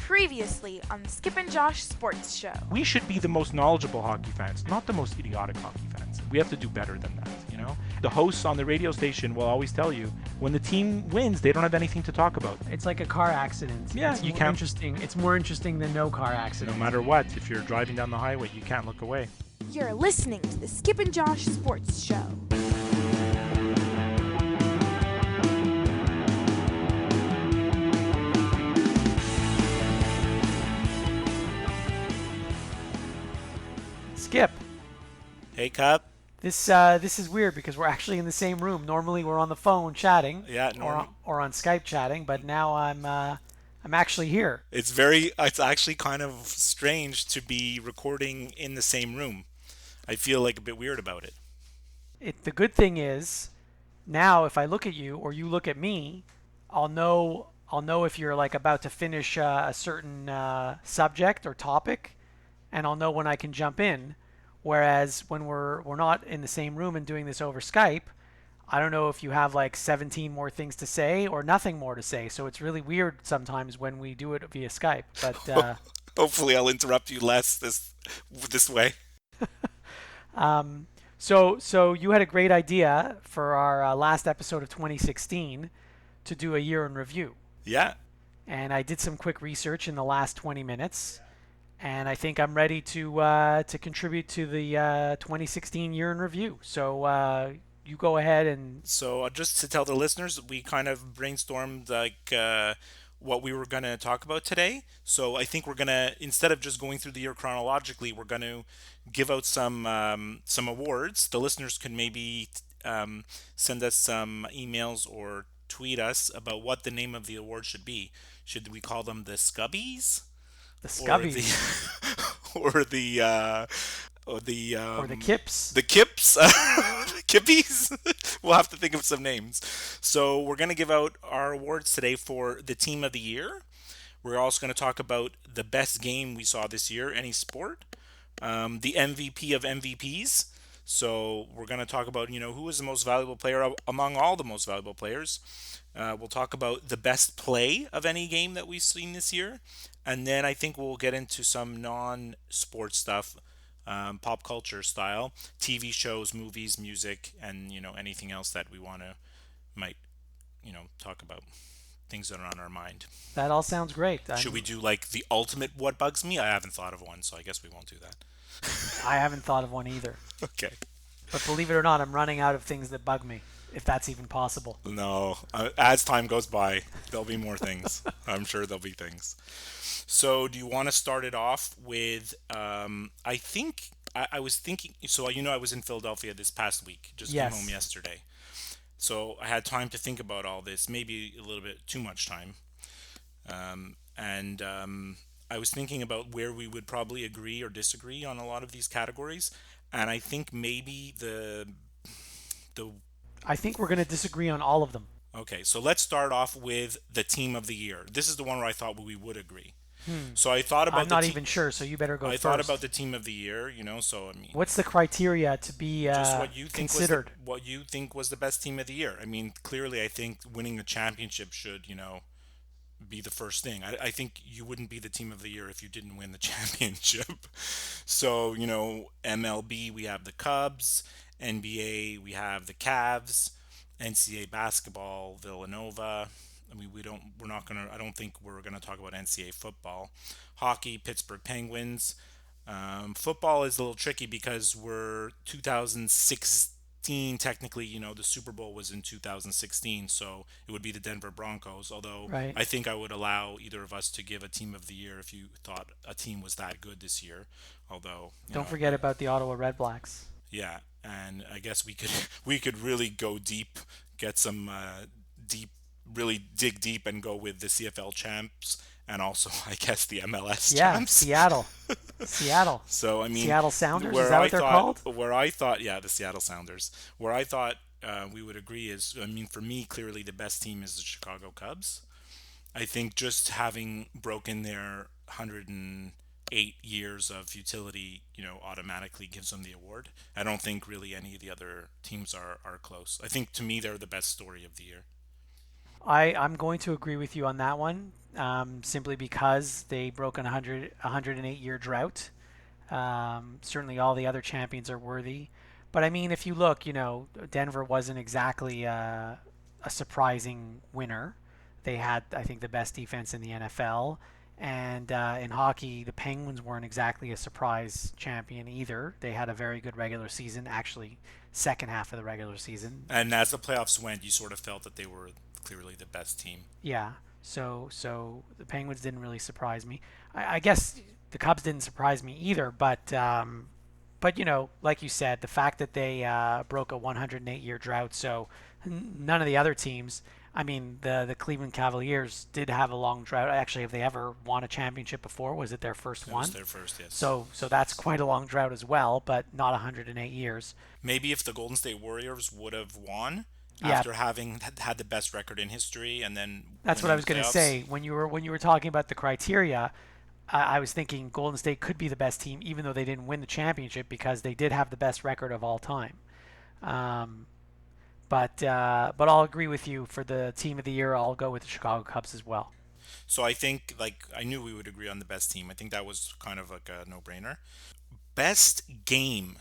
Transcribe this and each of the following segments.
Previously on the Skip and Josh Sports Show. We should be the most knowledgeable hockey fans, not the most idiotic hockey fans. We have to do better than that, you know? The hosts on the radio station will always tell you when the team wins, they don't have anything to talk about. It's like a car accident. Yeah, it's you more can't. Interesting. It's more interesting than no car accident. No matter what, if you're driving down the highway, you can't look away. You're listening to the Skip and Josh Sports Show. Skip. Hey, Cup. This is weird because we're actually in the same room. Normally we're on the phone chatting, Yeah, or on Skype chatting, but now I'm actually here. It's actually kind of strange to be recording in the same room. I feel like a bit weird about it. The good thing is, now if I look at you or you look at me, I'll know if you're like about to finish a certain subject or topic, and I'll know when I can jump in. Whereas when we're not in the same room and doing this over Skype, I don't know if you have like 17 more things to say or nothing more to say. So it's really weird sometimes when we do it via Skype. But hopefully I'll interrupt you less this way. So you had a great idea for our last episode of 2016 to do a year in review. Yeah. And I did some quick research in the last 20 minutes. And I think I'm ready to contribute to the 2016 year in review. So you go ahead and. So just to tell the listeners, we kind of brainstormed what we were going to talk about today. So I think we're going to, instead of just going through the year chronologically, we're going to give out some awards. The listeners can maybe send us some emails or tweet us about what the name of the award should be. Should we call them the Scubbies? The Scubbies. Or the Kips. The Kips. The Kippies. We'll have to think of some names. So we're going to give out our awards today for the team of the year. We're also going to talk about the best game we saw this year, any sport. The MVP of MVPs. So we're going to talk about, who was the most valuable player among all the most valuable players. We'll talk about the best play of any game that we've seen this year. And then I think we'll get into some non-sports stuff, pop culture style, TV shows, movies, music, and, anything else that we might talk about, things that are on our mind. That all sounds great. Should we do like the ultimate what bugs me? I haven't thought of one, so I guess we won't do that. I haven't thought of one either. Okay. But believe it or not, I'm running out of things that bug me, if that's even possible. No. As time goes by, there'll be more things. I'm sure there'll be things. So do you want to start it off with, I was thinking, so I was in Philadelphia this past week, just Yes. came home yesterday. So I had time to think about all this, maybe a little bit too much time. I was thinking about where we would probably agree or disagree on a lot of these categories. And I think maybe I think we're going to disagree on all of them. Okay, so let's start off with the team of the year. This is the one where I thought we would agree. So I thought about. I'm not even sure, so you better go first. I thought about the team of the year, so I mean. What's the criteria to be just what you think considered? What you think was the best team of the year? I mean, clearly, I think winning the championship should, be the first thing. I think you wouldn't be the team of the year if you didn't win the championship. So, MLB, we have the Cubs. NBA, we have the Cavs. NCAA basketball, Villanova. I mean, I don't think we're gonna talk about NCAA football. Hockey, Pittsburgh Penguins. Football is a little tricky because we're 2016. Technically, the Super Bowl was in 2016, so it would be the Denver Broncos. Although Right. I think I would allow either of us to give a team of the year if you thought a team was that good this year. Although Don't forget about the Ottawa Red Blacks. Yeah, and I guess we could really go deep, get some really dig deep and go with the CFL champs and also I guess the MLS champs. Seattle. So I mean, Seattle Sounders. Is that what they're called? Where I thought, the Seattle Sounders. Where I thought we would agree is, I mean, for me, clearly the best team is the Chicago Cubs. I think just having broken their 108 years of futility, automatically gives them the award. I don't think really any of the other teams are close. I think to me they're the best story of the year. I'm going to agree with you on that one. simply because they broke a 108-year drought. Certainly, all the other champions are worthy. But I mean, if you look, Denver wasn't exactly a surprising winner. They had, I think, the best defense in the NFL. And in hockey, the Penguins weren't exactly a surprise champion either. They had a very good regular season, actually, second half of the regular season. And as the playoffs went, you sort of felt that they were clearly the best team. Yeah. So the Penguins didn't really surprise me. I guess the Cubs didn't surprise me either, but like you said, the fact that they broke a 108-year drought, so none of the other teams. I mean, the Cleveland Cavaliers did have a long drought. Actually, have they ever won a championship before? Was it their first one? It was their first, yes. So that's quite a long drought as well, but not 108 years. Maybe if the Golden State Warriors would have won Yeah. after having had the best record in history, and then That's what I was going to say. When you were talking about the criteria, I was thinking Golden State could be the best team, even though they didn't win the championship, because they did have the best record of all time. But I'll agree with you for the team of the year. I'll go with the Chicago Cubs as well. So I think, I knew we would agree on the best team. I think that was kind of like a no-brainer. Best game.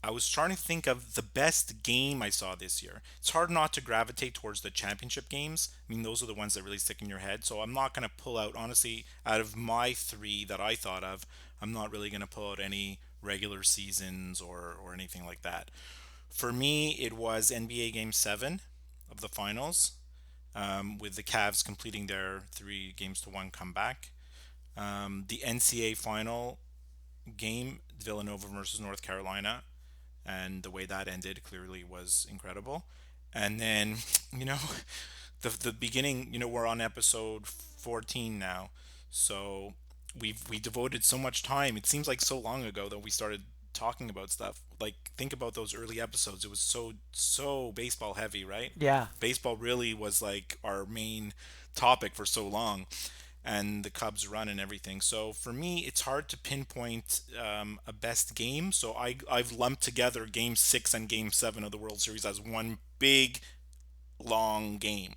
I was trying to think of the best game I saw this year. It's hard not to gravitate towards the championship games. I mean, those are the ones that really stick in your head. So I'm not going to pull out, honestly, out of my three that I thought of, I'm not really going to pull out any regular seasons or anything like that. For me, it was NBA Game 7 of the finals, with the Cavs completing their 3-1 comeback. The NCAA final game, Villanova versus North Carolina, and the way that ended clearly was incredible. And then, the beginning, we're on episode 14 now, so we devoted so much time. It seems like so long ago that we started talking about stuff. Like, think about those early episodes. It was so baseball heavy, right? Yeah. Baseball really was like our main topic for so long, and the Cubs run and everything. So for me, it's hard to pinpoint a best game. So I've lumped together Game 6 and Game 7 of the World Series as one big, long game.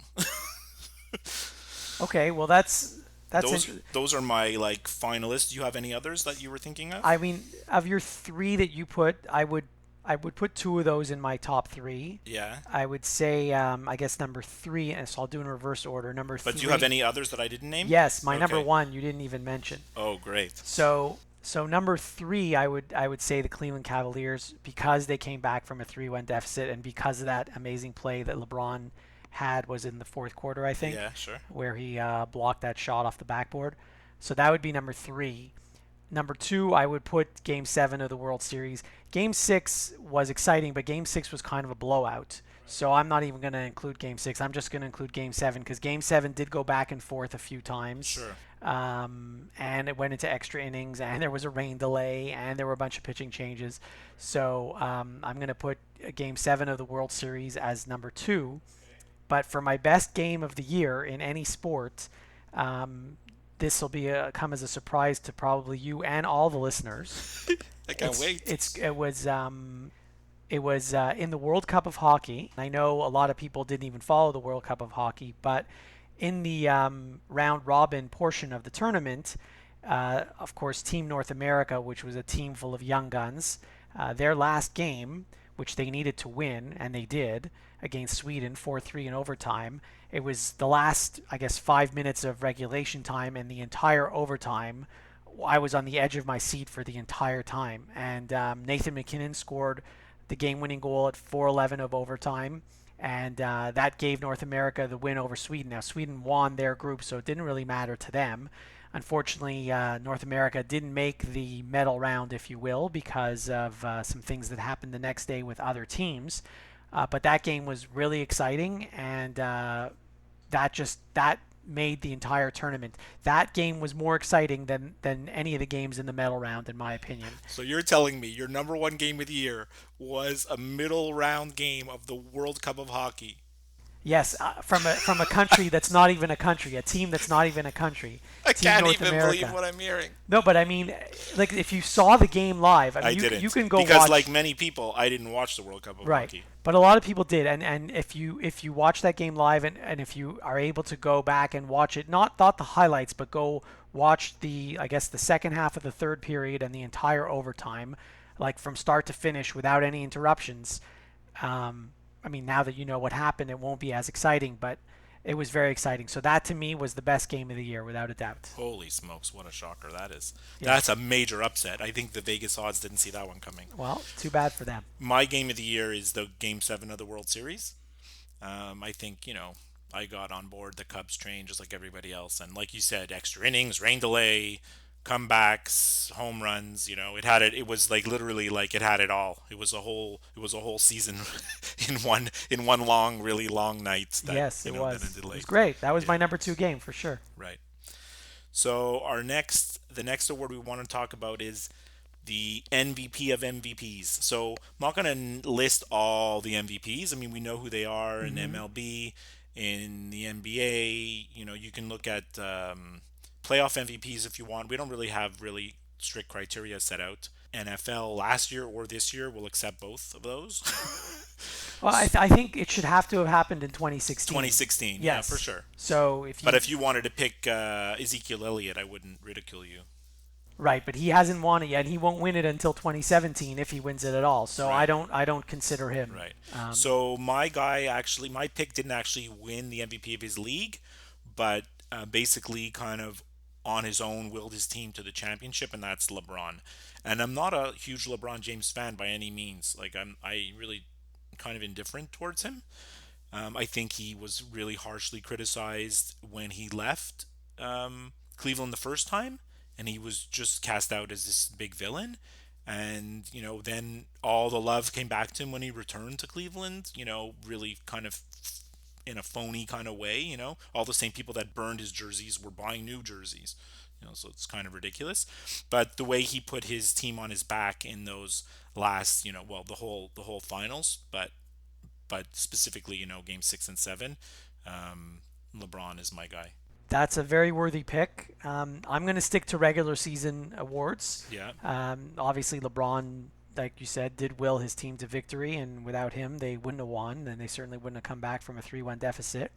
Okay, well that's those are my finalists. Do you have any others that you were thinking of? I mean, of your three that you put, I would put two of those in my top three. Yeah. I would say, I guess number three, and so I'll do in reverse order. Number three. But do you have any others that I didn't name? Yes, my number Okay. one you didn't even mention. Oh, great. So number three, I would say the Cleveland Cavaliers, because they came back from a 3-1 deficit, and because of that amazing play that LeBron had was in the fourth quarter, I think. Yeah, sure. Where he blocked that shot off the backboard. So that would be number three. Number two, I would put Game 7 of the World Series. Game 6 was exciting, but Game 6 was kind of a blowout. So I'm not even going to include Game 6. I'm just going to include Game 7, because Game 7 did go back and forth a few times. Sure. And it went into extra innings, and there was a rain delay, and there were a bunch of pitching changes. So I'm going to put Game 7 of the World Series as number two. But for my best game of the year in any sport, this will be come as a surprise to probably you and all the listeners. I can't wait. It was in the World Cup of Hockey. I know a lot of people didn't even follow the World Cup of Hockey, but in the round robin portion of the tournament, of course, Team North America, which was a team full of young guns, their last game, which they needed to win, and they did, against Sweden, 4-3 in overtime. It was the last, 5 minutes of regulation time, and the entire overtime, I was on the edge of my seat for the entire time. And Nathan MacKinnon scored the game-winning goal at 4:11 of overtime, and that gave North America the win over Sweden. Now, Sweden won their group, so it didn't really matter to them. Unfortunately, North America didn't make the medal round, if you will, because of some things that happened the next day with other teams. But that game was really exciting, and that made the entire tournament. That game was more exciting than any of the games in the medal round, in my opinion. So you're telling me your number one game of the year was a middle round game of the World Cup of Hockey? Yes, from a country that's not even a country, a team that's not even a country, I Team can't North even America. believe what I'm hearing. No, but I mean, like if you saw the game live, I mean, I you, didn't you can go because, watch. like many people, I didn't watch the World Cup of Right. hockey. But a lot of people did, and if you watch that game live, and if you are able to go back and watch it, not the highlights, but go watch I guess the second half of the third period and the entire overtime, like from start to finish without any interruptions. I mean, now that you know what happened, it won't be as exciting, but it was very exciting. So that to me was the best game of the year, without a doubt. Holy smokes, what a shocker that is. Yeah. That's a major upset. I think the Vegas odds didn't see that one coming. Well, too bad for them. My game of the year is the Game 7 of the World Series. I think, I got on board the Cubs train just like everybody else. And like you said, extra innings, rain delay, comebacks, home runs, it was like literally like it had it all. It was a whole season in one long, really long night that, Yes, it that was. ended It late. was great. That was my Yeah. number 2 game for sure. Right. So the next award we want to talk about is the MVP of MVPs. So I'm not going to list all the MVPs. I mean, we know who they are in MLB, in the NBA. You can look at playoff MVPs if you want. We don't really have really strict criteria set out. NFL last year or this year will accept both of those. Well, I think it should have to have happened in 2016. 2016, Yes. yeah, for sure. So But if you wanted to pick Ezekiel Elliott, I wouldn't ridicule you. right, but he hasn't won it yet. He won't win it until 2017 if he wins it at all. So Right. I don't consider him. Right. Um, So my pick didn't actually win the MVP of his league, but basically kind of on his own willed his team to the championship, and that's LeBron. And I'm not a huge LeBron James fan by any means. Like I really kind of indifferent towards him. I think he was really harshly criticized when he left Cleveland the first time, and he was just cast out as this big villain. And then all the love came back to him when he returned to Cleveland. Really kind of in a phony kind of way. All the same people that burned his jerseys were buying new jerseys. So it's kind of ridiculous. But the way he put his team on his back in those last, the whole finals, but specifically, Game 6 and 7, LeBron is my guy. That's a very worthy pick. I'm going to stick to regular season awards. Yeah. Obviously, LeBron, like you said, did will his team to victory, and without him, they wouldn't have won, and they certainly wouldn't have come back from a 3-1 deficit.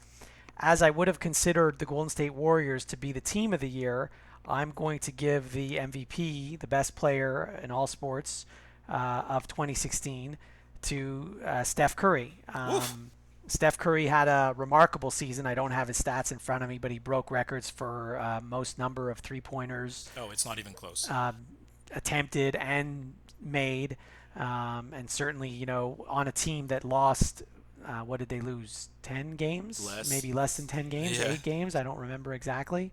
As I would have considered the Golden State Warriors to be the team of the year, I'm going to give the MVP, the best player in all sports of 2016, to Steph Curry. Steph Curry had a remarkable season. I don't have his stats in front of me, but he broke records for most number of three-pointers Oh, it's not even close. attempted and made. And certainly, on a team that lost, what did they lose? 10 games? Less. Maybe less than 10 games? Yeah. 8 games? I don't remember exactly.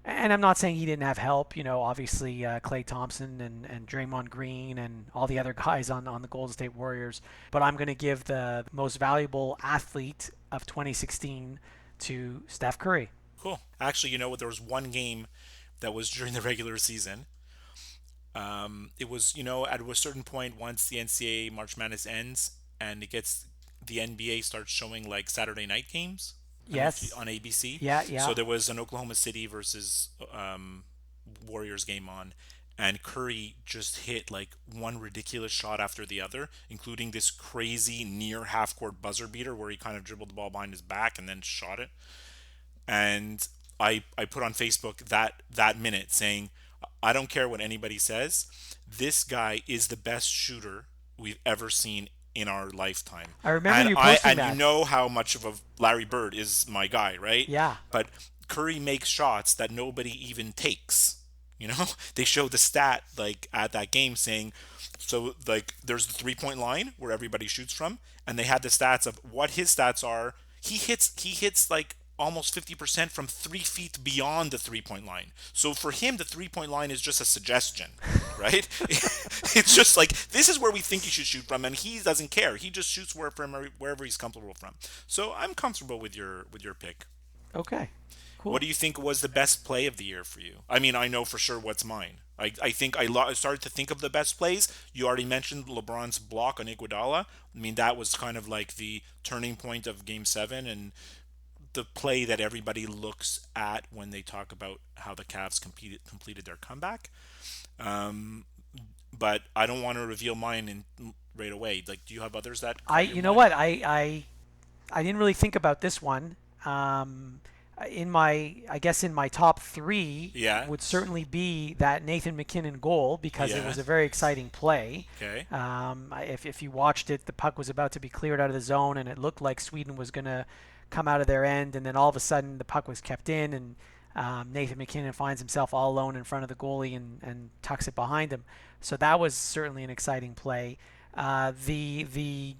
And I'm not saying he didn't have help. Obviously Klay Thompson and Draymond Green and all the other guys on the Golden State Warriors. But I'm going to give the most valuable athlete of 2016 to Steph Curry. Cool. Actually, you know what? There was one game that was during the regular season. It was, at a certain point, once the NCAA March Madness ends and the NBA starts showing like Saturday night games. Yes. On ABC. Yeah. So there was an Oklahoma City versus Warriors game on, and Curry just hit like one ridiculous shot after the other, including this crazy near half-court buzzer beater where he kind of dribbled the ball behind his back and then shot it. And I put on Facebook that minute saying, I don't care what anybody says, this guy is the best shooter we've ever seen in our lifetime. I remember you posting that. You know how much of a Larry Bird is my guy, right? Yeah. But Curry makes shots that nobody even takes. They show the stat like at that game saying, so like there's the 3-point line where everybody shoots from, and they had the stats of what his stats are. He hits like almost 50% from 3 feet beyond the 3-point line. So for him, the 3-point line is just a suggestion, right? It's just like, this is where we think you should shoot from, and he doesn't care. He just shoots wherever he's comfortable from. So I'm comfortable with your pick. Okay. Cool. What do you think was the best play of the year for you? I mean, I know for sure what's mine. I think I started to think of the best plays. You already mentioned LeBron's block on Iguodala. I mean, that was kind of like the turning point of Game 7 and the play that everybody looks at when they talk about how the Cavs completed their comeback. But I don't want to reveal mine right away. Like, do you have others that You know what? I didn't really think about this one. I guess in my top 3 would certainly be that Nathan McKinnon goal because it was a very exciting play. Okay. If you watched it, the puck was about to be cleared out of the zone, and it looked like Sweden was going to come out of their end, and then all of a sudden the puck was kept in, and Nathan McKinnon finds himself all alone in front of the goalie and tucks it behind him. So that was certainly an exciting play. The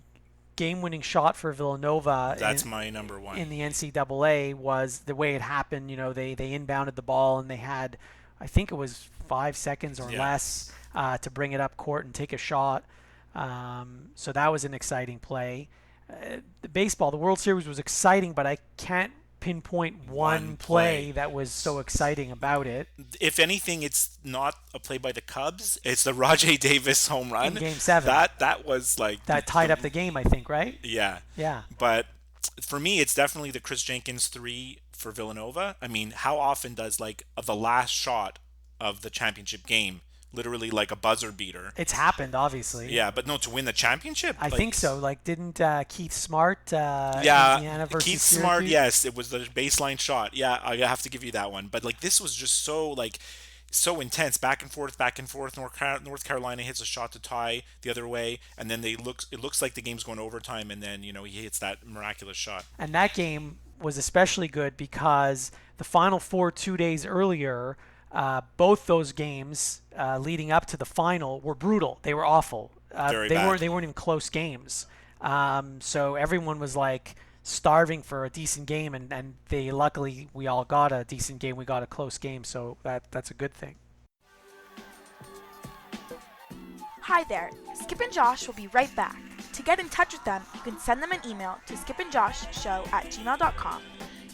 game-winning shot for Villanova. That's my number one. In the NCAA was the way it happened. You know, they inbounded the ball and they had, I think it was 5 seconds or less to bring it up court and take a shot. So that was an exciting play. The World Series was exciting, but I can't pinpoint one play that was so exciting about it. If anything, it's not a play by the Cubs. It's the Rajai Davis home run in Game 7. That was like that tied up the game, I think, right? Yeah. Yeah. But for me, it's definitely the Chris Jenkins 3 for Villanova. I mean, how often does the last shot of the championship game literally like a buzzer beater? It's happened, obviously. Yeah, but no, to win the championship? I think so. Like, didn't Keith Smart, Indiana versus Keith Syracuse? Smart, yes, it was the baseline shot. Yeah, I have to give you that one. But, like, this was just so intense, back and forth. North Carolina hits a shot to tie the other way, and then it looks like the game's going overtime, and then, he hits that miraculous shot. And that game was especially good because the Final Four 2 days earlier, both those games leading up to the final were brutal. They were awful. Very bad. They weren't even close games. So everyone was like starving for a decent game, and luckily we all got a decent game. We got a close game, so that's a good thing. Hi there, Skip and Josh will be right back. To get in touch with them, you can send them an email to skipandjoshshow@gmail.com.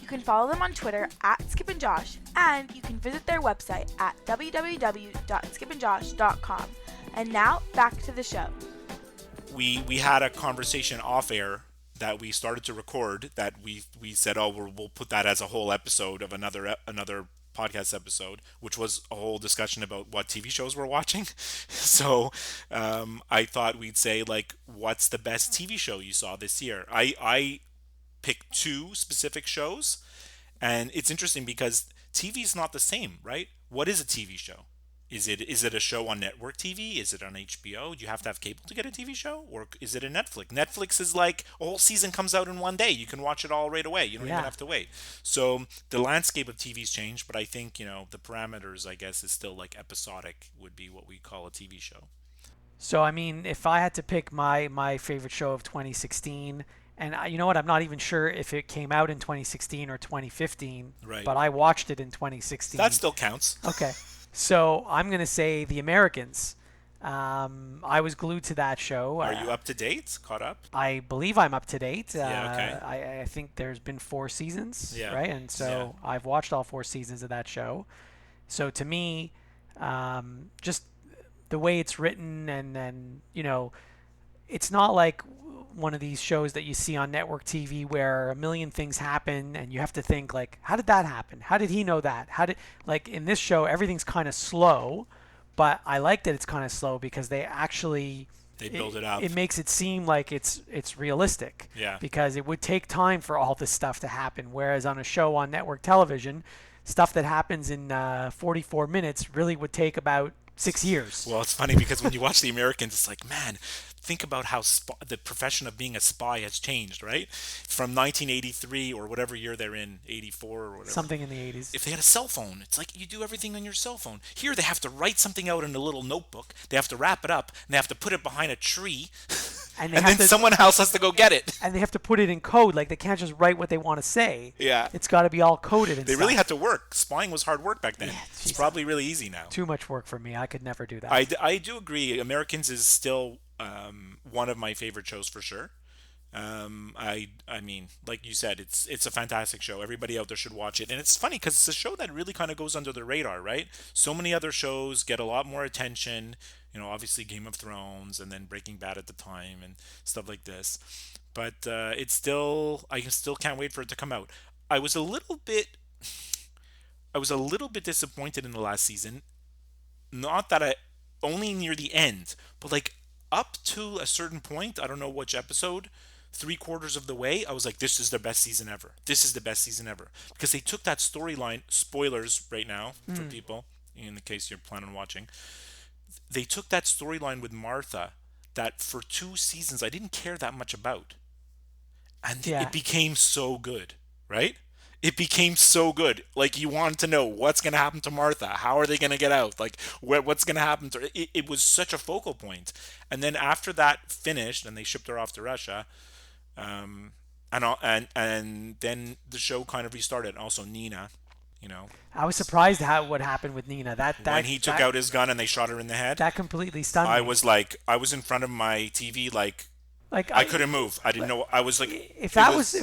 You can follow them on Twitter @skipandjosh, and you can visit their website at www.skipandjosh.com. And now, back to the show. We had a conversation off air that we started to record that we said, we'll put that as a whole episode of another podcast episode, which was a whole discussion about what TV shows we're watching. So I thought we'd say, like, what's the best TV show you saw this year? I picked 2 specific shows, and it's interesting because TV is not the same, right? What is a TV show? Is it a show on network TV? Is it on HBO? Do you have to have cable to get a TV show? Or is it a Netflix? Netflix is like a whole season comes out in one day. You can watch it all right away. You don't even have to wait. So the landscape of TV's changed, but I think, the parameters, I guess, is still like episodic would be what we call a TV show. So, I mean, if I had to pick my favorite show of 2016, and you know what, I'm not even sure if it came out in 2016 or 2015, right, but I watched it in 2016. That still counts. Okay. So I'm going to say The Americans. I was glued to that show. Are you up to date? Caught up? I believe I'm up to date. Okay. I think there's been 4 seasons, yeah, right? And so I've watched all 4 seasons of that show. So to me, just the way it's written and it's not like one of these shows that you see on network TV where a million things happen and you have to think, like, how did that happen? How did he know that? Like in this show, everything's kind of slow, but I like that it's kind of slow because they build it up. It makes it seem like it's realistic. Yeah. Because it would take time for all this stuff to happen, whereas on a show on network television, stuff that happens in 44 minutes really would take about 6 years. Well, it's funny because when you watch The Americans, it's like, man, think about how the profession of being a spy has changed, right? From 1983 or whatever year they're in, 84 or whatever. Something in the 80s. If they had a cell phone, it's like you do everything on your cell phone. Here they have to write something out in a little notebook. They have to wrap it up, and they have to put it behind a tree. And then someone else has to go get it. And they have to put it in code. Like, they can't just write what they want to say. Yeah. It's got to be all coded and They really had to work. Spying was hard work back then. Yeah, it's probably really easy now. Too much work for me. I could never do that. I do agree. Americans is still one of my favorite shows for sure. I mean, like you said, it's a fantastic show. Everybody out there should watch it, and it's funny because it's a show that really kind of goes under the radar, right? So many other shows get a lot more attention. Obviously Game of Thrones, and then Breaking Bad at the time, and stuff like this. But it's still, I still can't wait for it to come out. I was a little bit, I was a little bit disappointed in the last season. Not that I only near the end, but like up to a certain point, I don't know which episode, three-quarters of the way, I was like, this is the best season ever. This is the best season ever. Because they took that storyline, spoilers right now for people, in the case you're planning on watching, they took that storyline with Martha that for 2 seasons I didn't care that much about. And Yeah. it became so good, right? It became so good. Like you wanted to know what's going to happen to Martha. How are they going to get out? Like what's going to happen to her? It was such a focal point. And then after that finished, and they shipped her off to Russia, and then the show kind of restarted. Also Nina, you know, I was surprised what happened with Nina. when he took out his gun and they shot her in the head. that completely stunned I me. was like, I was in front of my TV, like Like I couldn't move. I didn't know. I was like, If that was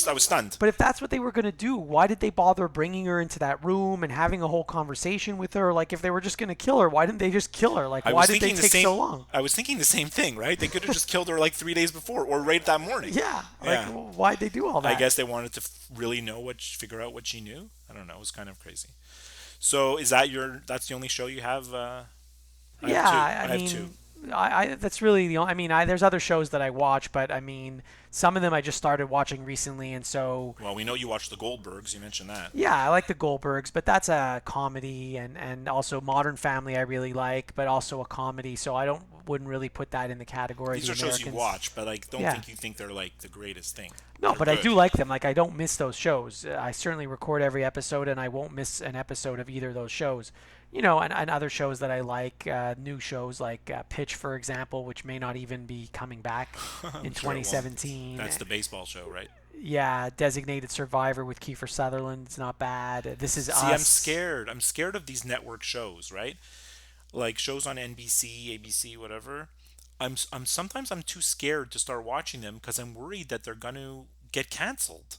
I was stunned. But if that's what they were going to do, why did they bother bringing her into that room and having a whole conversation with her? Like, if they were just going to kill her, why didn't they just kill her? Like, I why was did they thinking the take same. so long? I was thinking the same thing, right? They could have just killed her like 3 days before, or right that morning. Yeah. Like, Yeah. why'd they do all that? I guess they wanted to really figure out what she knew. I don't know. It was kind of crazy. So is that that's the only show you have? Yeah, I have two. that's really the only. I mean, there's other shows that I watch, but I mean, some of them I just started watching recently, and so Well, we know you watch the Goldbergs. You mentioned that. yeah, I like the Goldbergs, but that's a comedy, and also Modern Family I really like, but also a comedy, so I wouldn't really put that in the category. These of are shows you Americans. watch, but like, don't Yeah. think you think they're like the greatest thing. No, They're but I good. do like them. Like, I don't miss those shows. I certainly record every episode, and I won't miss an episode of either of those shows. And other shows that I like, new shows like Pitch, for example, which may not even be coming back in Sure it won't. 2017. That's the baseball show, right? Yeah, Designated Survivor with Kiefer Sutherland. It's not bad. This Is Us. See, I'm scared. I'm scared of these network shows, right? Like shows on NBC, ABC, whatever. I'm sometimes I'm too scared to start watching them because I'm worried that they're gonna get canceled.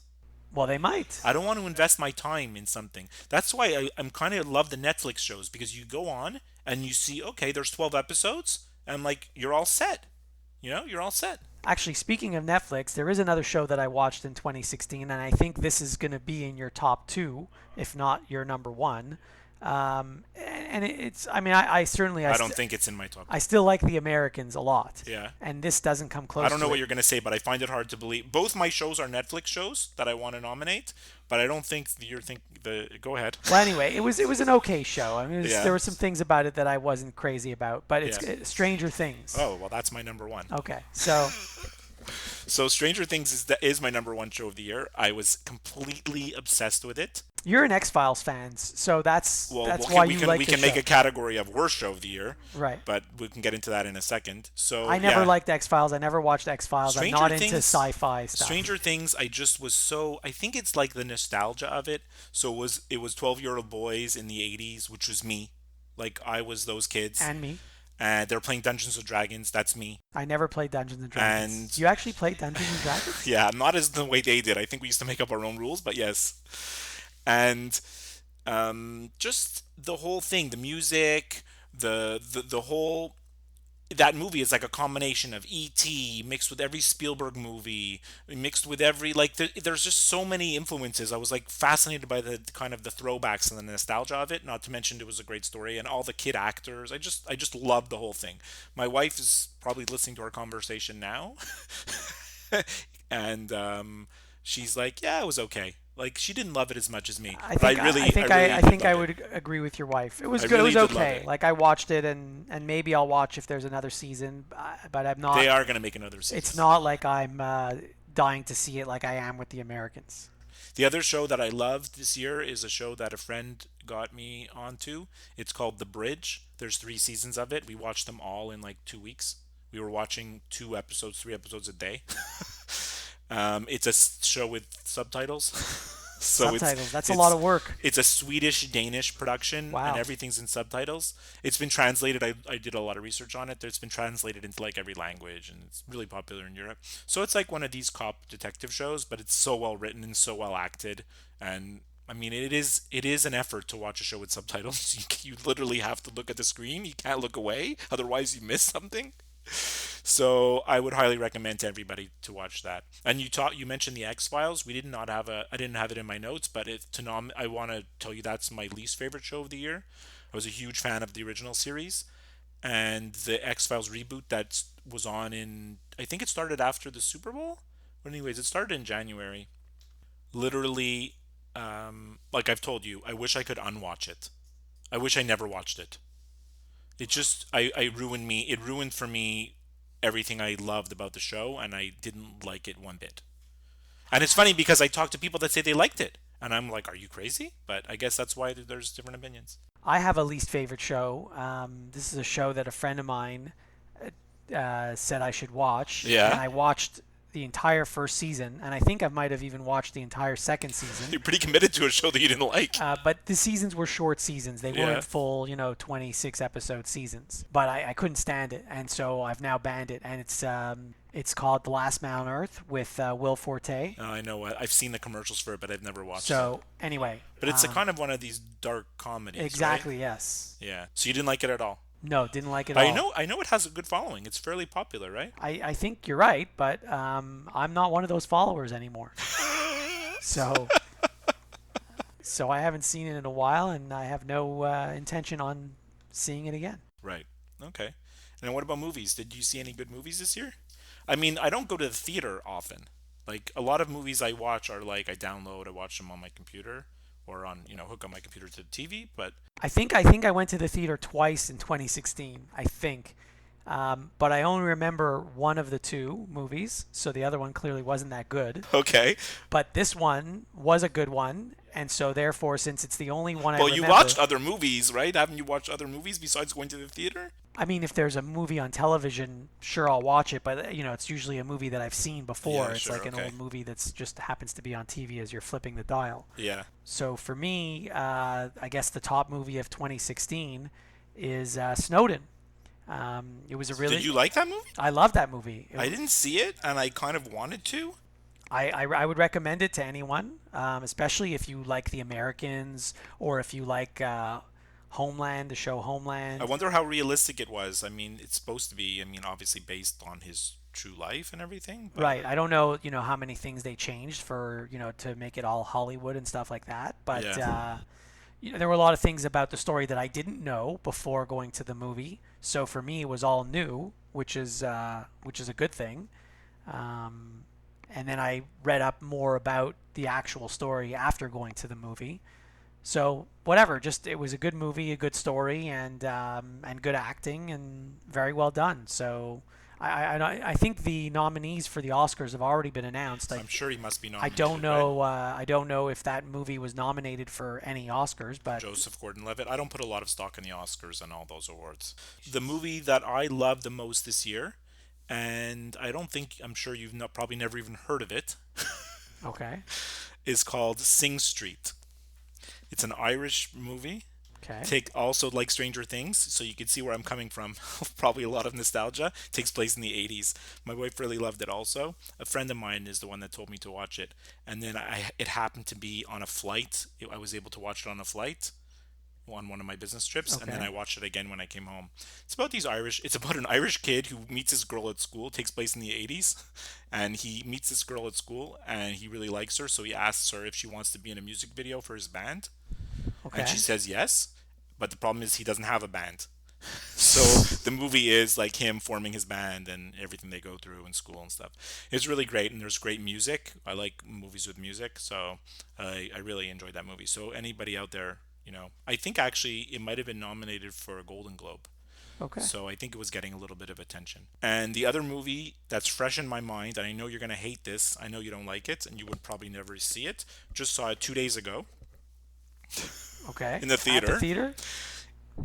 Well, they might. I don't want to invest my time in something. That's why I'm kind of love the Netflix shows because you go on and you see, okay, there's 12 episodes, and I'm like, you're all set. You're all set. Actually, speaking of Netflix, there is another show that I watched in 2016, and I think this is going to be in your top two, if not your number one. And it's, I mean, I certainly, I don't think it's in my top. I still like The Americans a lot. Yeah. And this doesn't come close. I don't know to what it. you're going to say, but I find it hard to believe. Both my shows are Netflix shows that I want to nominate, but I don't think you're Go ahead. Well, anyway, it was an okay show. I mean, Yeah. there were some things about it that I wasn't crazy about, but it's Yeah. Stranger Things. Oh, well, that's my number one. Okay, so So Stranger Things is my number one show of the year. I was completely obsessed with it. you're an X-Files fan, so that's Well, why we you can like we the can make show. a category of worst show of the year, Right. but we can get into that in a second. So I never yeah. liked X-Files. I never watched X-Files. I'm Stranger not into Things- sci-fi stuff. Stranger Things, I just was so. I think it's like the nostalgia of it. So it was 12-year-old boys in the 80s, which was me. Like I was those kids, And me. and they're playing Dungeons and Dragons. That's me. I never played Dungeons and Dragons. And- You actually played Dungeons and Dragons? Yeah, not as the way they did. I think we used to make up our own rules, but yes. And just the whole thing, the music, the whole that movie is like a combination of E.T. mixed with every Spielberg movie, mixed with every there's just so many influences. I was like fascinated by the kind of the throwbacks and the nostalgia of it. Not to mention it was a great story and all the kid actors. I just loved the whole thing. My wife is probably listening to our conversation now, and she's like, "Yeah, it was okay." Like she didn't love it as much as me. I But think I really, I think really I think did I love would it. agree with your wife. It was I good. really It was did love okay. it. Like I watched it and maybe I'll watch if there's another season, but I'm not. They are going to make another season. It's not like I'm dying to see it like I am with The Americans. The other show that I loved this year is a show that a friend got me onto. It's called The Bridge. There's 3 seasons of it. We watched them all in like 2 weeks. We were watching 3 episodes a day. It's a show with subtitles. So Subtitles. That's a lot of work. It's a Swedish-Danish production, Wow. and everything's in subtitles. It's been translated. I did a lot of research on it. It's been translated into like every language, and it's really popular in Europe. So it's like one of these cop detective shows, but it's so well written and so well acted. And I mean, it is an effort to watch a show with subtitles. You literally have to look at the screen. You can't look away, otherwise you miss something. So I would highly recommend to everybody to watch that. And you mentioned the X Files. I didn't have it in my notes, but I want to tell you that's my least favorite show of the year. I was a huge fan of the original series, and the X Files reboot that was on in, I think it started after the Super Bowl. But anyways, it started in January. Literally, like I've told you, I wish I could unwatch it. I wish I never watched it. It just I ruined me. It ruined for me everything I loved about the show, and I didn't like it one bit. And it's funny because I talk to people that say they liked it, and I'm like, "Are you crazy?" But I guess that's why there's different opinions. I have a least favorite show. This is a show that a friend of mine said I should watch. Yeah. And I watched the entire first season, and I think I might have even watched the entire second season. You're pretty committed to a show that you didn't like. But the seasons were short seasons. They Yeah. weren't full, 26 episode seasons. But I couldn't stand it, and so I've now banned it. And it's called The Last Man on Earth with Will Forte. I know what I've seen the commercials for it, but I've never watched it. So anyway, But it's a kind of one of these dark comedies. exactly, Right? yes. Yeah. So you didn't like it at all. No, didn't like it at all. I know it has a good following. It's fairly popular, right? I think you're right, but I'm not one of those followers anymore. So I haven't seen it in a while, and I have no intention on seeing it again. Right. Okay. And what about movies? Did you see any good movies this year? I mean, I don't go to the theater often. Like a lot of movies I watch are like I watch them on my computer or on, hook up my computer to the TV, but I think I went to the theater twice in 2016. I think, but I only remember one of the two movies, so the other one clearly wasn't that good. okay. But this one was a good one, and so therefore, since it's the only one I Well, remember, you watched other movies, right? Haven't you watched other movies besides going to the theater? I mean, if there's a movie on television, sure, I'll watch it, but it's usually a movie that I've seen before. Yeah, It's sure, like an okay. old movie that's just happens to be on TV as you're flipping the dial. Yeah. So for me, I guess the top movie of 2016 is Snowden. It was a really. Did you like that movie? I love that movie. I didn't see it, and I kind of wanted to. I would recommend it to anyone, especially if you like The Americans or if you like Homeland, the show Homeland. I wonder how realistic it was. I mean, it's supposed to be, obviously based on his true life and everything. But Right. I don't know, how many things they changed for, to make it all Hollywood and stuff like that. But Yeah. there were a lot of things about the story that I didn't know before going to the movie. So for me, it was all new, which is a good thing. And then I read up more about the actual story after going to the movie. So whatever, just it was a good movie, a good story, and good acting, and very well done. So I think the nominees for the Oscars have already been announced. I'm sure he must be I nominated. don't know. Right? I don't know if that movie was nominated for any Oscars, but Joseph Gordon-Levitt. I don't put a lot of stock in the Oscars and all those awards. The movie that I loved the most this year, and I'm sure you've probably never even heard of it, okay, is called Sing Street. It's an Irish movie. okay, Take also like Stranger Things, so you can see where I'm coming from. Probably a lot of nostalgia. Takes place in the 80s. My wife really loved it also. A friend of mine is the one that told me to watch it, and then it happened to be on a flight. I was able to watch it on a flight on one of my business trips, and then Okay. I watched it again when I came home. It's about an Irish kid who meets this girl at school. It takes place in the 80s, and he meets this girl at school, and he really likes her, so he asks her if she wants to be in a music video for his band. okay. And she says yes, but the problem is he doesn't have a band. So the movie is like him forming his band and everything they go through in school and stuff. It's really great, and there's great music. I like movies with music, so I really enjoyed that movie. So anybody out there, I think actually it might have been nominated for a Golden Globe. Okay. So I think it was getting a little bit of attention. And the other movie that's fresh in my mind, and I know you're going to hate this, I know you don't like it, and you would probably never see it, just saw it 2 days ago. Okay. In the At theater. the theater?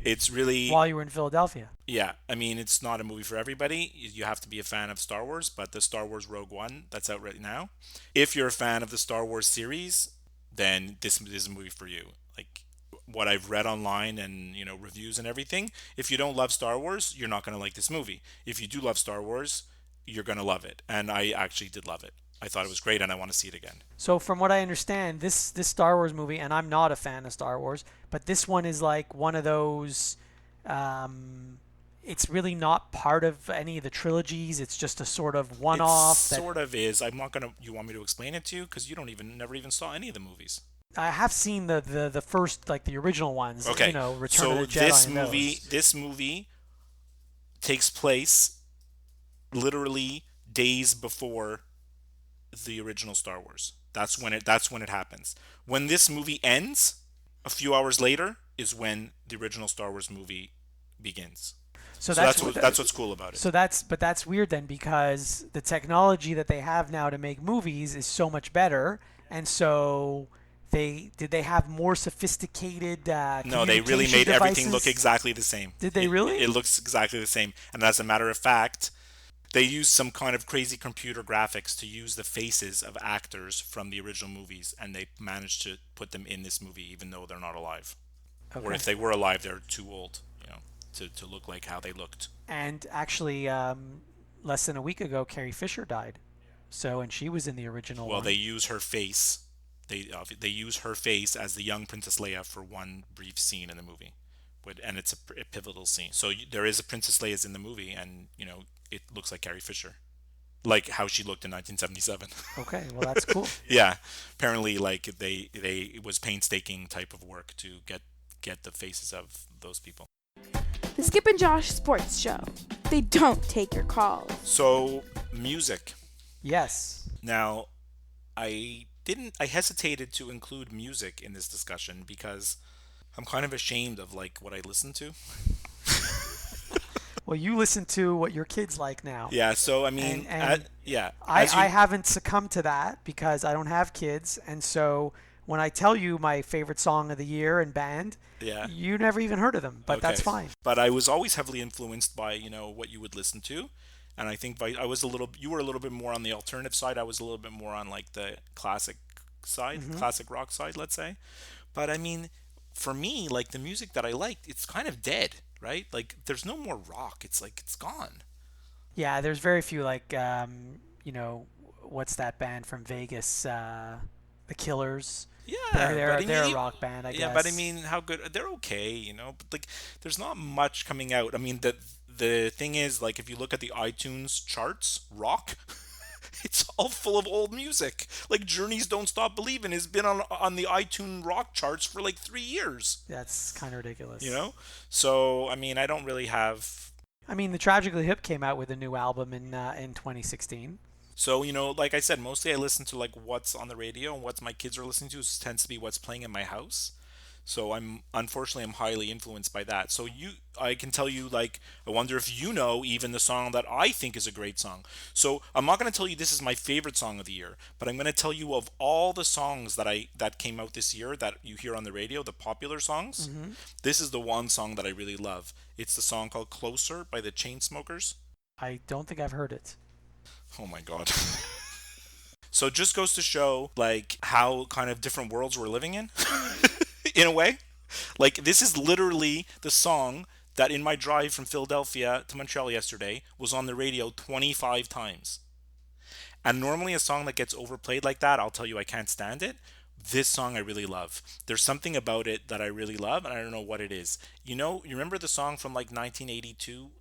It's really, While you were in Philadelphia. yeah, it's not a movie for everybody. You have to be a fan of Star Wars, but the Star Wars Rogue One, that's out right now. If you're a fan of the Star Wars series, then this is a movie for you. Like what I've read online and reviews and everything, if you don't love Star Wars, you're not going to like this movie. If you do love Star Wars, you're going to love it. And I actually did love it. I thought it was great, and I want to see it again. So from what I understand, this Star Wars movie, and I'm not a fan of Star Wars, but this one is like one of those. It's really not part of any of the trilogies. It's just a sort of one-off. Sort of is. I'm not gonna. You want me to explain it to you? Because you never even saw any of the movies. I have seen the first, like the original ones. Okay. Return of the Jedi. This movie takes place literally days before the original Star Wars. That's when it happens. When this movie ends, a few hours later is when the original Star Wars movie begins. So that's what's cool about it. So that's weird then, because the technology that they have now to make movies is so much better, and so they have more sophisticated No, they really made everything look exactly the same. Did they really? It looks exactly the same. And as a matter of fact, they used some kind of crazy computer graphics to use the faces of actors from the original movies, and they managed to put them in this movie even though they're not alive. Okay. Or if they were alive, they're too old, to look like how they looked. And actually, less than a week ago, Carrie Fisher died. So, and she was in the original Well, one. they use her face. They use her face as the young Princess Leia for one brief scene in the movie, and it's a pivotal scene. So there is a Princess Leia's in the movie, and it looks like Carrie Fisher, like how she looked in 1977. Okay, well that's cool. Yeah, apparently, like it was painstaking type of work to get the faces of those people. The Skip and Josh Sports Show. They don't take your calls. So, music. Yes. Now, I hesitated to include music in this discussion because I'm kind of ashamed of like what I listen to. Well, you listen to what your kids like now. Yeah, so I mean, I haven't succumbed to that because I don't have kids, and so when I tell you my favorite song of the year and band, you never even heard of them, but that's fine. But I was always heavily influenced by, what you would listen to. And I think you were a little bit more on the alternative side. I was a little bit more on like the classic side, classic rock side, let's say. But I mean, for me, like the music that I liked, it's kind of dead, right? Like there's no more rock. It's like, it's gone. Yeah, there's very few like, what's that band from Vegas? The Killers. Yeah, they're a rock band, I guess. Yeah, but I mean, how good? They're okay, but like, there's not much coming out. I mean, the thing is, like, if you look at the iTunes charts, rock, it's all full of old music. Like, Journey's "Don't Stop Believin'" has been on the iTunes rock charts for like 3 years. That's kind of ridiculous. So I mean, I don't really have. I mean, the Tragically Hip came out with a new album in 2016. So, like I said, mostly I listen to like what's on the radio, and what my kids are listening to tends to be what's playing in my house. So I'm highly influenced by that. So I can tell you, like, I wonder if even the song that I think is a great song. So I'm not going to tell you this is my favorite song of the year, but I'm going to tell you of all the songs that came out this year that you hear on the radio, the popular songs. Mm-hmm. This is the one song that I really love. It's the song called "Closer" by the Chainsmokers. I don't think I've heard it. Oh my god. So it just goes to show like how kind of different worlds we're living in. In a way. Like this is literally the song that in my drive from Philadelphia to Montreal yesterday was on the radio 25 times. And normally a song that gets overplayed like that, I'll tell you I can't stand it. This song I really love. There's something about it that I really love, and I don't know what it is. You remember the song from like 1982,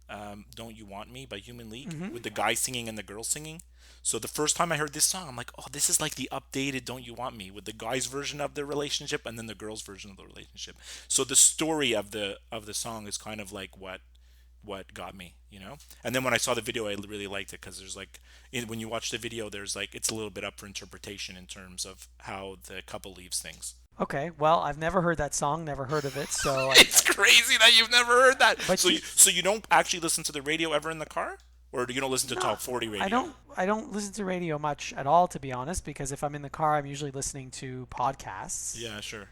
"Don't You Want Me" by Human League, with the guy singing and the girl singing? So the first time I heard this song, I'm like, oh, this is like the updated "Don't You Want Me" with the guy's version of the relationship and then the girl's version of the relationship. So the story of the song is kind of like what got me, And then when I saw the video, I really liked it because there's like, when you watch the video, there's like, it's a little bit up for interpretation in terms of how the couple leaves things. Okay, well, I've never heard that song, never heard of it, so it's crazy that you've never heard that. But so you don't actually listen to the radio ever in the car, or you don't listen to Top 40 radio? I don't listen to radio much at all, to be honest, because if I'm in the car, I'm usually listening to podcasts. Yeah, sure.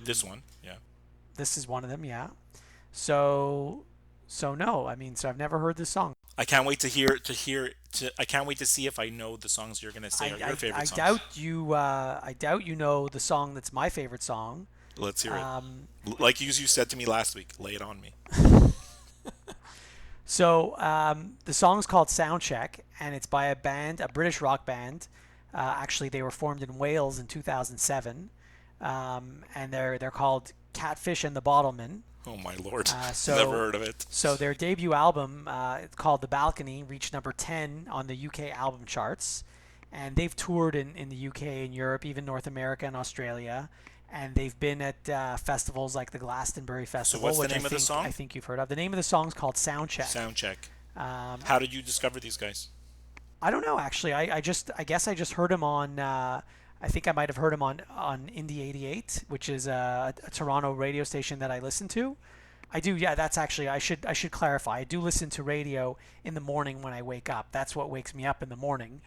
This one, yeah. This is one of them, yeah. So no, I mean, so I've never heard this song. I can't wait to hear. I can't wait to see if I know the songs you're gonna say are your favorite I songs. doubt you. I doubt you know the song that's my favorite song. Let's hear it. Um, Like you said to me last week, lay it on me. So the song's called Soundcheck, and it's by a British rock band. Actually, they were formed in Wales in 2007, and they're called Catfish and the Bottlemen. Oh my lord! So- Never heard of it. So their debut album, it's called The Balcony, reached number 10 on the UK album charts, and they've toured in the UK and Europe, even North America and Australia. And they've been at festivals like the Glastonbury Festival, what's the which name of the song? I think you've heard of. The name of the song is called Soundcheck. Soundcheck. Um, How did you discover these guys? I don't know actually. I guess I just heard him on. I think I might have heard him on Indie 88, which is a Toronto radio station that I listen to. I do. Yeah, that's actually. I should clarify. I do listen to radio in the morning when I wake up. That's what wakes me up in the morning.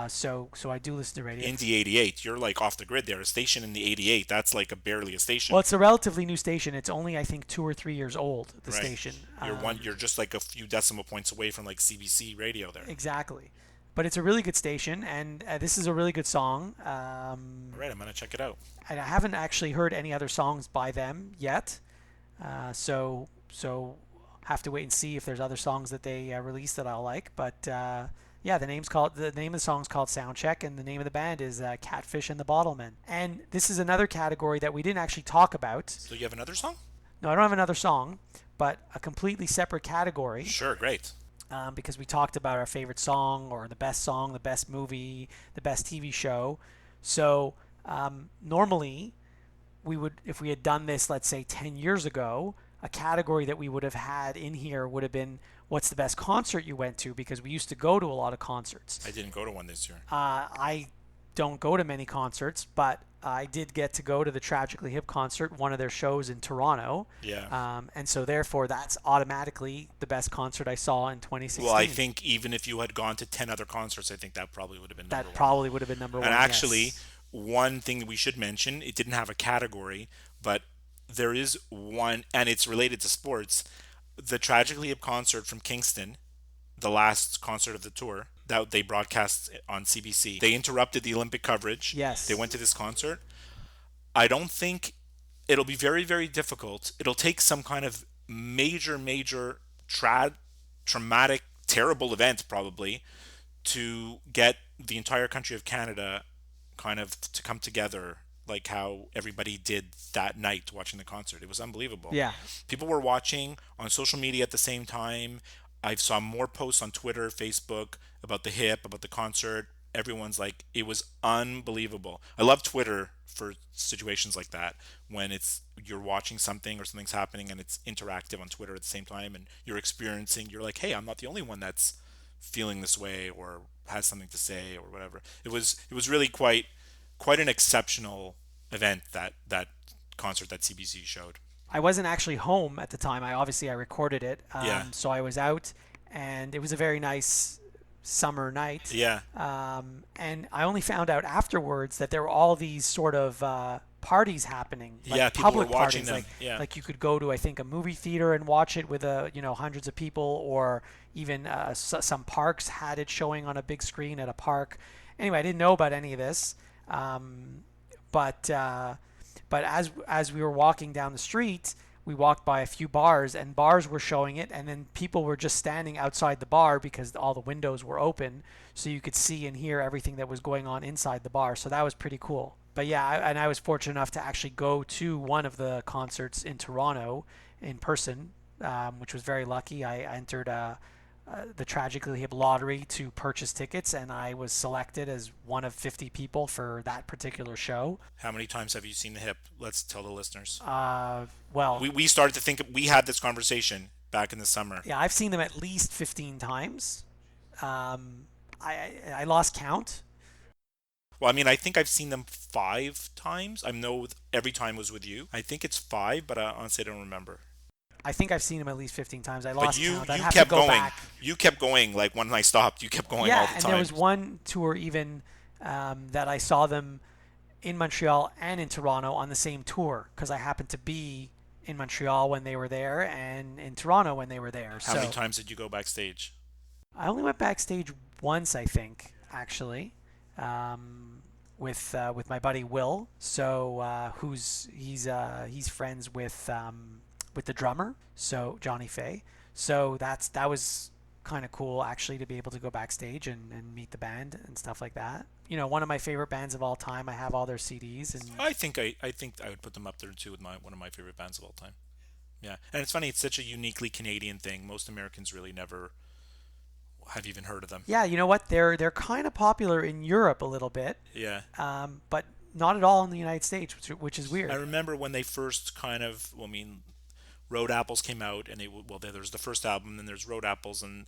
So I do listen to radio. Indie 88. You're like off the grid there. A station in the 88. That's like barely a station. Well, it's a relatively new station. It's only I think 2 or 3 years old. The Right. station. You're just like a few decimal points away from like CBC radio there. Exactly. But it's a really good station, and this is a really good song. All right, I'm gonna check it out. And I haven't actually heard any other songs by them yet, so have to wait and see if there's other songs that they release that I'll like. But yeah, the name of the song's called Soundcheck, and the name of the band is Catfish and the Bottlemen. And this is another category that we didn't actually talk about. So you have another song? No, I don't have another song, but a completely separate category. Sure, great. Because we talked about our favorite song or the best movie, the best TV show. So normally, we would, if we had done this, let's say 10 years ago, a category that we would have had in here would have been what's the best concert you went to, because we used to go to a lot of concerts. I didn't go to one this year. I don't go to many concerts, but I did get to go to the Tragically Hip concert, one of their shows in Toronto. Yeah. And so therefore that's automatically the best concert I saw in 2016. Well, I think even if you had gone to 10 other concerts, I think that probably would have been number one. that probably would have been number one. And actually, yes. one thing that we should mention, it didn't have a category, but there is one, and it's related to sports. The Tragically Hip concert from Kingston, the last concert of the tour that they broadcast on CBC. They interrupted the Olympic coverage. Yes. They went to this concert. I don't think it'll be very, very difficult. It'll take some kind of major traumatic, terrible event probably to get the entire country of Canada kind of to come together like how everybody did that night watching the concert. It was unbelievable. Yeah. People were watching on social media at the same time. I saw more posts on Twitter, Facebook about the hip, about the concert. Everyone's like, it was unbelievable. I love Twitter for situations like that, when you're watching something or something's happening and it's interactive on Twitter at the same time, and you're like, hey, I'm not the only one that's feeling this way or has something to say or whatever. It was really quite an exceptional event, that concert that CBC showed. I wasn't actually home at the time. I recorded it. Yeah. So I was out, and it was a very nice summer night. Yeah. And I only found out afterwards that there were all these sort of parties happening. Like Yeah, people were public watching parties. them. Like you could go to, I think, a movie theater and watch it with hundreds of people, or even some parks had it showing on a big screen at a park. Anyway, I didn't know about any of this. But as we were walking down the street, we walked by a few bars, and bars were showing it, and then people were just standing outside the bar because all the windows were open, so you could see and hear everything that was going on inside the bar. So that was pretty cool. But yeah, I was fortunate enough to actually go to one of the concerts in Toronto in person, which was very lucky. I entered the Tragically Hip lottery to purchase tickets, and I was selected as one of 50 people for that particular show. How many times have you seen the hip? Let's tell the listeners. Well, We started to think, we had this conversation back in the summer. yeah, I've seen them at least 15 times. I lost count. Well, I mean, I think I've seen them 5 times. I know every time was with you. I think it's 5, but I honestly don't remember. I think I've seen them at least 15 times. I But lost you count. I'd have kept to go going. back. You kept going. Like when I stopped, you kept going Yeah, all the and time. there was one tour even that I saw them in Montreal and in Toronto on the same tour, because I happened to be in Montreal when they were there and in Toronto when they were there. How many times did you go backstage? I only went backstage once, I think, actually, with my buddy Will. So he's friends with the drummer, so Johnny Faye. So that was kind of cool actually to be able to go backstage and meet the band and stuff like that. You know, one of my favorite bands of all time. I have all their CDs, and I think I would put them up there too with one of my favorite bands of all time. Yeah, and it's funny. It's such a uniquely Canadian thing. Most Americans really never have even heard of them. yeah, you know what? They're kind of popular in Europe a little bit, Yeah. but not at all in the United States, which is weird. I remember when they first Road Apples came out, and there's the first album, then there's Road Apples, and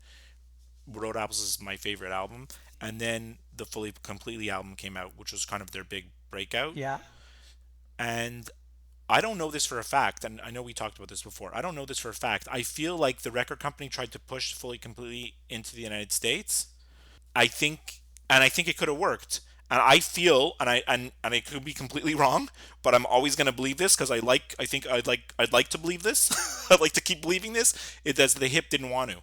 Road Apples is my favorite album, and then the Fully Completely album came out, which was kind of their big breakout. Yeah. And I don't know this for a fact, and I know we talked about this before. I don't know this for a fact. I feel like the record company tried to push Fully Completely into the United States. I think it could have worked. And I feel, and I could be completely wrong, but I'm always going to believe this because I'd like to believe this. I'd like to keep believing this. It does. The Hip didn't want to.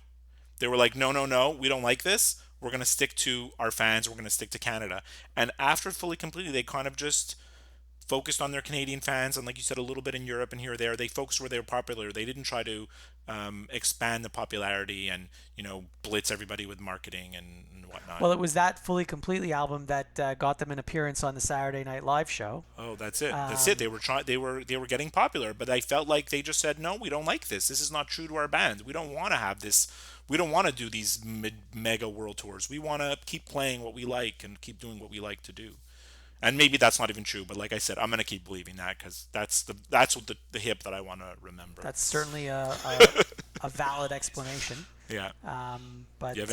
They were like, no, we don't like this. We're going to stick to our fans. We're going to stick to Canada. And after Fully Completely, they kind of just focused on their Canadian fans, and like you said, a little bit in Europe and here or there. They focused where they were popular. They didn't try to expand the popularity and blitz everybody with marketing and whatnot. Well, it was that Fully Completely album that got them an appearance on the Saturday Night Live show. Oh, that's it. That's it. They were getting popular, but I felt like they just said, no, we don't like this. This is not true to our band. We don't want to have this. We don't want to do these mega world tours. We want to keep playing what we like and keep doing what we like to do. And maybe that's not even true, but like I said, I'm going to keep believing that because that's what the Hip that I want to remember. That's certainly a valid explanation. Yeah. But do you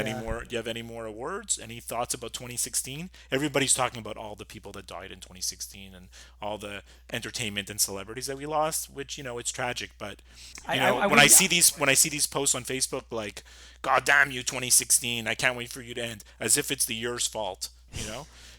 have any more awards? Any thoughts about 2016? Everybody's talking about all the people that died in 2016 and all the entertainment and celebrities that we lost, which it's tragic. But when I see these posts on Facebook, like, "God damn you, 2016! I can't wait for you to end," as if it's the year's fault,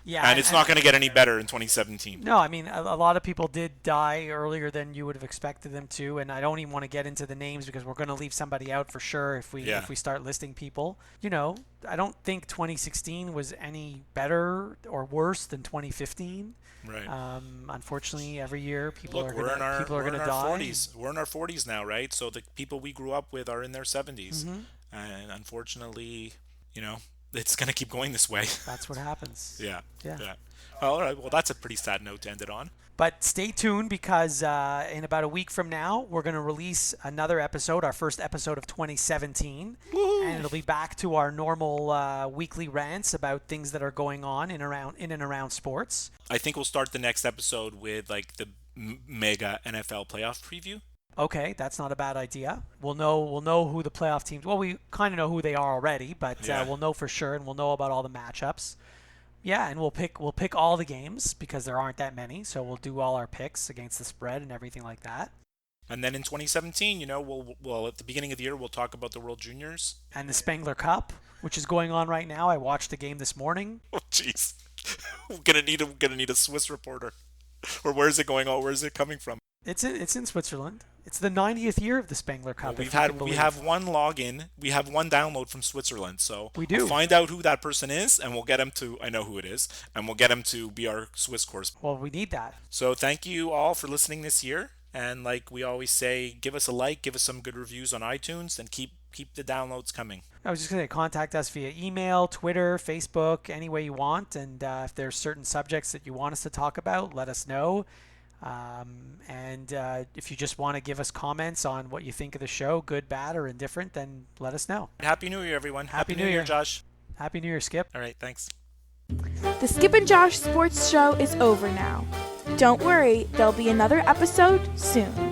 Yeah, and it's not going to get any better in 2017. No, I mean, a lot of people did die earlier than you would have expected them to, and I don't even want to get into the names because we're going to leave somebody out for sure if we start listing people. I don't think 2016 was any better or worse than 2015. Right. Unfortunately, every year people are going to die. 40s. We're in our 40s now, right? So the people we grew up with are in their 70s, and unfortunately, it's going to keep going this way. That's what happens. Yeah. All right. Well, that's a pretty sad note to end it on. But stay tuned because in about a week from now, we're going to release another episode, our first episode of 2017. Woo-hoo! And it'll be back to our normal weekly rants about things that are going on in and around sports. I think we'll start the next episode with like the mega NFL playoff preview. Okay, that's not a bad idea. We'll know who the playoff teams. Well, we kind of know who they are already, but we'll know for sure, and we'll know about all the matchups. Yeah, and we'll pick all the games because there aren't that many, so we'll do all our picks against the spread and everything like that. And then in 2017, we'll at the beginning of the year we'll talk about the World Juniors and the Spengler Cup, which is going on right now. I watched the game this morning. Oh, jeez, we're gonna need a Swiss reporter. Or where is it going? Where is it coming from? It's in Switzerland. It's the 90th year of the Spengler Cup. Well, we have one login, we have one download from Switzerland, so we do. We'll find out who that person is, and we'll get him to. I know who it is, and we'll get him to be our Swiss correspondent. Well, we need that. So thank you all for listening this year, and like we always say, give us a like, give us some good reviews on iTunes, and keep the downloads coming. I was just going to contact us via email, Twitter, Facebook, any way you want, and if there's certain subjects that you want us to talk about, let us know. And if you just want to give us comments on what you think of the show, good, bad, or indifferent, then let us know. Happy New Year, everyone. Happy New Year, Josh. Happy New Year, Skip. All right, thanks. The Skip and Josh Sports Show is over now. Don't worry, there'll be another episode soon.